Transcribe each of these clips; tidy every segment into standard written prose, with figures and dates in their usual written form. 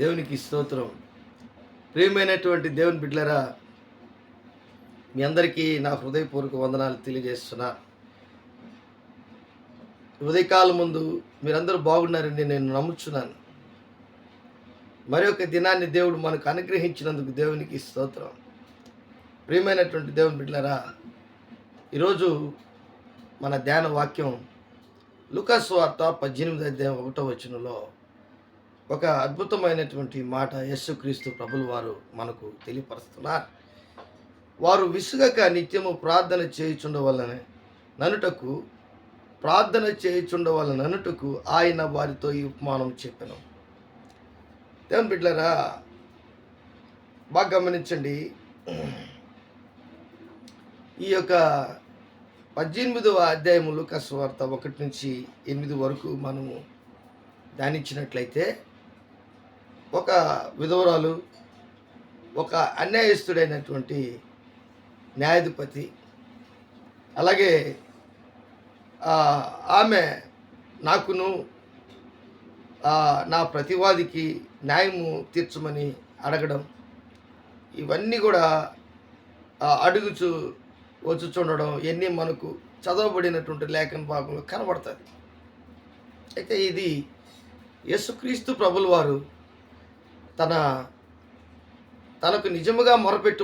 దేవునికి స్తోత్రం. ప్రియమైనటువంటి దేవుని బిడ్డలారా, మీ అందరికీ నా హృదయపూర్వక వందనాలు తెలియజేస్తున్నా. ఉదయకాలం ముందు మీరందరూ బాగున్నారని నేను నమ్ముచున్నాను. మరి ఒక దినాన్ని దేవుడు మనకు అనుగ్రహించినందుకు దేవునికి స్తోత్రం. ప్రియమైనటువంటి దేవుని బిడ్డలారా, ఈరోజు మన ధ్యాన వాక్యం లూకా సువార్త 18వ అధ్యాయం 1వ వచనంలో ఒక అద్భుతమైనటువంటి మాట యేసుక్రీస్తు ప్రభులు వారు మనకు తెలియపరుస్తున్నారు. వారు విసుగక నిత్యము ప్రార్థన చేయుచుండవలన ననుటకు ఆయన వారితో ఈ ఉపమానం చెప్పెను. దేవుని బిడ్డలారా, బాగా గమనించండి. ఈ యొక్క 18వ అధ్యాయము లూకా సువార్త 1 నుంచి 8 వరకు మనము ధ్యానించినట్లయితే, ఒక విధవరాలు, ఒక అన్యాయస్తుడైనటువంటి న్యాయాధిపతి, అలాగే ఆమె నాకును నా ప్రతివాదికి న్యాయము తీర్చమని అడగడం, ఇవన్నీ కూడా అడుగుచు వచ్చుచుండడం, ఇవన్నీ మనకు చదవబడినటువంటి లేఖన భాగంలో కనబడుతుంది. అయితే ఇది యేసుక్రీస్తు ప్రభుల వారు తనకు నిజముగా మొరపెట్టు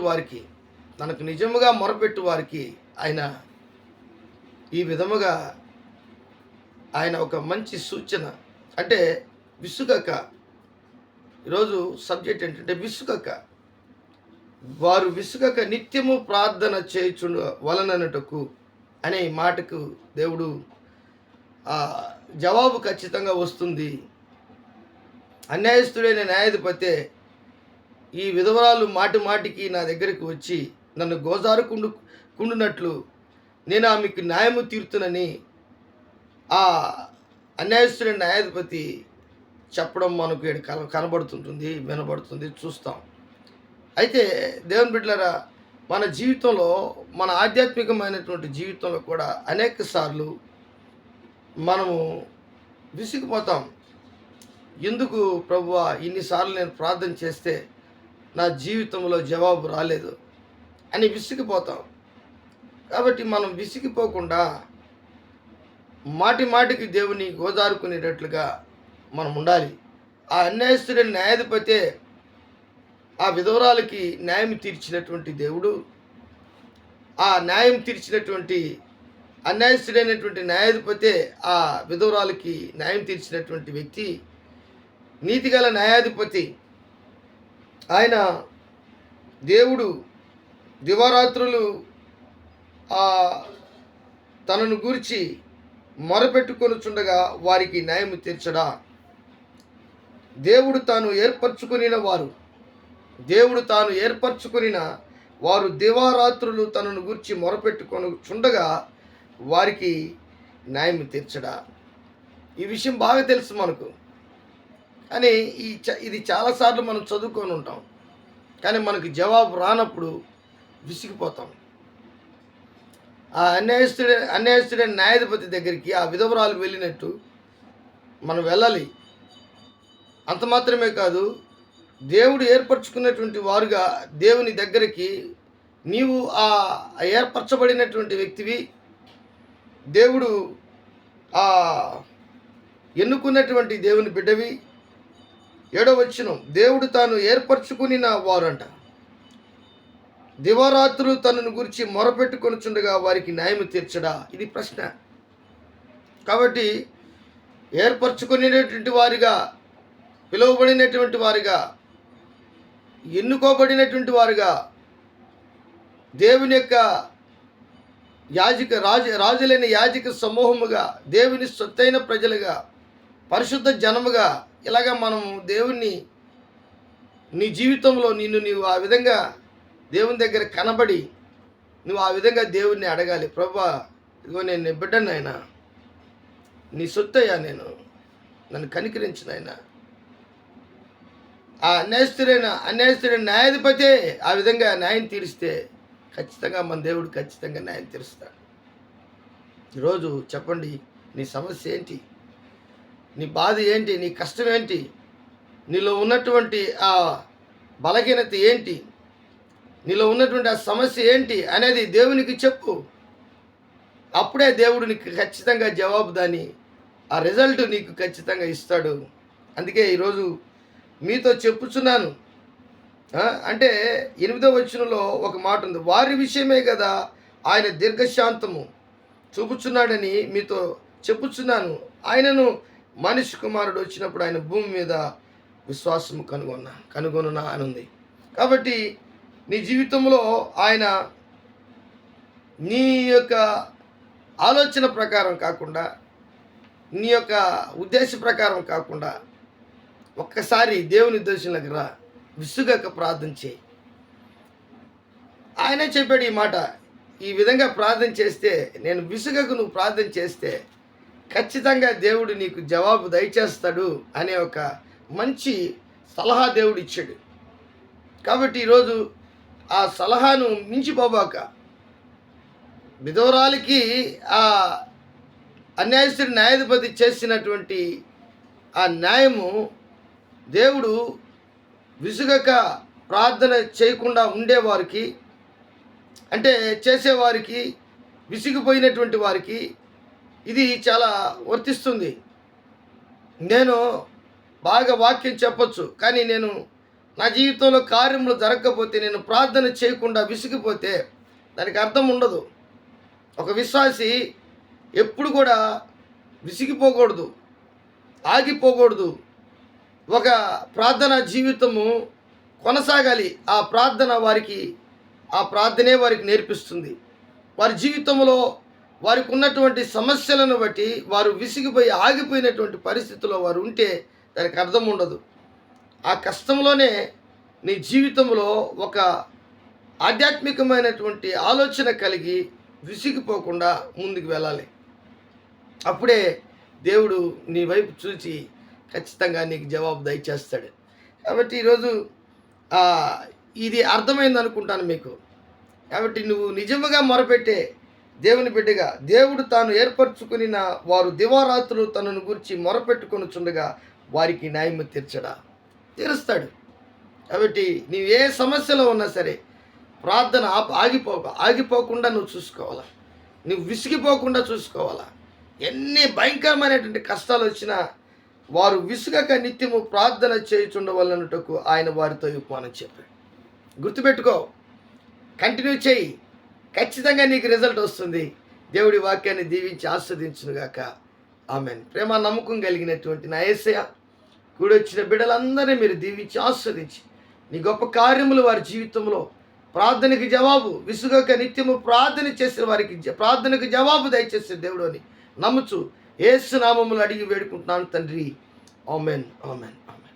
వారికి ఆయన ఈ విధముగా ఆయన ఒక మంచి సూచన, అంటే విసుగక. ఈరోజు సబ్జెక్ట్ ఏంటంటే వారు విసుగక నిత్యము ప్రార్థన చేయుచుండ వలననటకు అనే మాటకు దేవుడు జవాబు ఖచ్చితంగా వస్తుంది. అన్యాయస్తుడైన న్యాయాధిపతే ఈ విధవరాలు మాటికి నా దగ్గరికి వచ్చి నన్ను కుండునట్లు నేను ఆమెకు న్యాయము తీరుతునని ఆ అన్యాయస్తుడైన న్యాయాధిపతి చెప్పడం మనకు కనబడుతుంటుంది, వినబడుతుంది, చూస్తాం. అయితే దేవుని బిడ్డలారా, మన జీవితంలో, మన ఆధ్యాత్మికమైనటువంటి జీవితంలో కూడా అనేక సార్లు మనము విసిగిపోతాం. ఎందుకు ప్రభువా ఇన్నిసార్లు నేను ప్రార్థన చేస్తే నా జీవితంలో జవాబు రాలేదు అని విసిగిపోతాం. కాబట్టి మనం విసిగిపోకుండా మాటికి దేవుని గోజారుకునేటట్లుగా మనం ఉండాలి. ఆ అన్యాయస్తుడైన న్యాయాధిపతే ఆ విధవరాలకి న్యాయం తీర్చినటువంటి దేవుడు, ఆ న్యాయం తీర్చినటువంటి అన్యాయస్తుడైనటువంటి న్యాయాధిపతే ఆ విధవరాలకి న్యాయం తీర్చినటువంటి వ్యక్తి, నీతిగల న్యాయాధిపతి. ఆయన దేవుడు దివారాత్రులు తనను గూర్చి మొరపెట్టుకొనుచుండగా వారికి న్యాయం తీర్చడా? దేవుడు తాను ఏర్పరచుకొనిన వారు దివారాత్రులు తనను గూర్చి మొరపెట్టుకొనుచుండగా వారికి న్యాయం తీర్చడా? ఈ విషయం బాగా తెలుసు మనకు. కానీ ఇది చాలాసార్లు మనం చదువుకొని ఉంటాం, కానీ మనకు జవాబు రానప్పుడు విసిగిపోతాం. ఆ అన్యాయస్తుడైన న్యాయాధిపతి దగ్గరికి ఆ విధవరాలు వెళ్ళినట్టు మనం వెళ్ళాలి. అంత మాత్రమే కాదు, దేవుడు ఏర్పరచుకున్నటువంటి వారుగా దేవుని దగ్గరికి నీవు ఆ ఏర్పరచబడినటువంటి వ్యక్తివి, దేవుడు ఎన్నుకున్నటువంటి దేవుని బిడ్డవి. 7వ వచనం, దేవుడు తాను ఏర్పరచుకునిన వారంట దివారాత్రులు తనను గురించి మొరపెట్టుకొనుచుండగా వారికి న్యాయం తీర్చడా? ఇది ప్రశ్న. కాబట్టి ఏర్పరచుకునేటువంటి వారిగా, పిలువబడినటువంటి వారిగా, ఎన్నుకోబడినటువంటి వారుగా, దేవుని యొక్క రాజులైన యాజక సమూహముగా, దేవుని సొత్తైన ప్రజలుగా, పరిశుద్ధ జనముగా, ఇలాగా మనం దేవుణ్ణి, నీ జీవితంలో నీవు ఆ విధంగా దేవుని దగ్గర కనబడి నువ్వు ఆ విధంగా దేవుణ్ణి అడగాలి. ప్రభువా, ఇదిగో నేను నీ బిడ్డను ఆయన, నీ సొత్తయ్యా, నన్ను కనికరించిన ఆయన. ఆ అన్యాయస్తుడైన న్యాయాధిపతే ఆ విధంగా న్యాయం తీరిస్తే ఖచ్చితంగా మన దేవుడు ఖచ్చితంగా న్యాయం తీరుస్తాడు. ఈరోజు చెప్పండి, నీ సమస్య ఏంటి? నీ బాధ ఏంటి? నీ కష్టం ఏంటి? నీలో ఉన్నటువంటి ఆ బలహీనత ఏంటి, నీలో ఉన్నటువంటి ఆ సమస్య ఏంటి అనేది దేవునికి చెప్పు. అప్పుడే దేవుడు నీకు ఖచ్చితంగా జవాబు దాని ఆ రిజల్ట్ నీకు ఖచ్చితంగా ఇస్తాడు. అందుకే ఈరోజు మీతో చెప్పుచున్నాను. అంటే 8వ వచనంలో ఒక మాట ఉంది, వారి విషయమే కదా ఆయన దీర్ఘశాంతము చూపుచున్నాడని మీతో చెప్పుచున్నాను. ఆయనను మనిషి కుమారుడు వచ్చినప్పుడు ఆయన భూమి మీద విశ్వాసము కనుగొనునా అని ఉంది. కాబట్టి నీ జీవితంలో ఆయన నీ యొక్క ఆలోచన ప్రకారం కాకుండా, నీ యొక్క ఉద్దేశ ప్రకారం కాకుండా ఒక్కసారి దేవుని ఉద్దేశంలోకి రా, విసుగక ప్రార్థన చేయి. ఆయనే చెప్పాడు ఈ మాట, ఈ విధంగా ప్రార్థన చేస్తే, నేను విసుగకు నువ్వు ప్రార్థన చేస్తే ఖచ్చితంగా దేవుడు నీకు జవాబు దయచేస్తాడు అనే ఒక మంచి సలహా దేవుడు ఇచ్చాడు. కాబట్టి ఈరోజు ఆ సలహాను మించిపోబాక. విధవరాలికి ఆ అన్యాయస్తుడి న్యాయాధిపతి చేసినటువంటి ఆ న్యాయము దేవుడు విసుగక ప్రార్థన చేయకుండా ఉండేవారికి, అంటే చేసేవారికి, విసిగిపోయినటువంటి వారికి ఇది చాలా వర్తిస్తుంది. నేను బాగా వాక్యం చెప్పొచ్చు, కానీ నేను నా జీవితంలో కార్యములు జరగకపోతే, నేను ప్రార్థన చేయకుండా విసిగిపోతే దానికి అర్థం ఉండదు. ఒక విశ్వాసి ఎప్పుడు కూడా విసిగిపోకూడదు, ఆగిపోకూడదు. ఒక ప్రార్థన జీవితము కొనసాగాలి. ఆ ప్రార్థనే వారికి నేర్పిస్తుంది. వారి జీవితంలో వారికి ఉన్నటువంటి సమస్యలను బట్టి వారు విసిగిపోయి ఆగిపోయినటువంటి పరిస్థితుల్లో వారు ఉంటే దానికి అర్థం ఉండదు. ఆ కష్టంలోనే నీ జీవితంలో ఒక ఆధ్యాత్మికమైనటువంటి ఆలోచన కలిగి విసిగిపోకుండా ముందుకు వెళ్ళాలి. అప్పుడే దేవుడు నీ వైపు చూసి ఖచ్చితంగా నీకు జవాబు దయచేస్తాడు. కాబట్టి ఈరోజు ఇది అర్థమైంది అనుకుంటాను మీకు. కాబట్టి నువ్వు నిజముగా మొరపెట్టే దేవుని బిడ్డగా, దేవుడు తాను ఏర్పరచుకుని వారు దివారాత్రులు తనను గురించి మొరపెట్టుకొనుచుండగా వారికి న్యాయము తీరుస్తాడు. కాబట్టి నీవు ఏ సమస్యలో ఉన్నా సరే ప్రార్థన ఆగిపోకుండా నువ్వు చూసుకోవాలా, నువ్వు విసిగిపోకుండా చూసుకోవాలా. ఎన్ని భయంకరమైనటువంటి కష్టాలు వచ్చినా వారు విసుగక నిత్యము ప్రార్థన చేయుచుండవలన్నట్టుకు ఆయన వారితో ఉపమానం చెప్పాడు. గుర్తుపెట్టుకో, కంటిన్యూ చేయి, ఖచ్చితంగా నీకు రిజల్ట్ వస్తుంది. దేవుడి వాక్యాన్ని దీవించి ఆస్వాదించునుగాక. ఆమెన్. ప్రేమ నమ్మకం కలిగినటువంటి నా యేసయ్య, కూడొచ్చిన బిడ్డలందరినీ మీరు దీవించి ఆస్వాదించి నీ గొప్ప కార్యములు వారి జీవితంలో, ప్రార్థనకి జవాబు, విసుగక నిత్యము ప్రార్థన చేసిన వారికి ప్రార్థనకు జవాబు దయచేసే దేవుడు అని నమ్ముచు యేసు నామములో అడిగి వేడుకుంటున్నాను తండ్రి. Amen, amen, amen.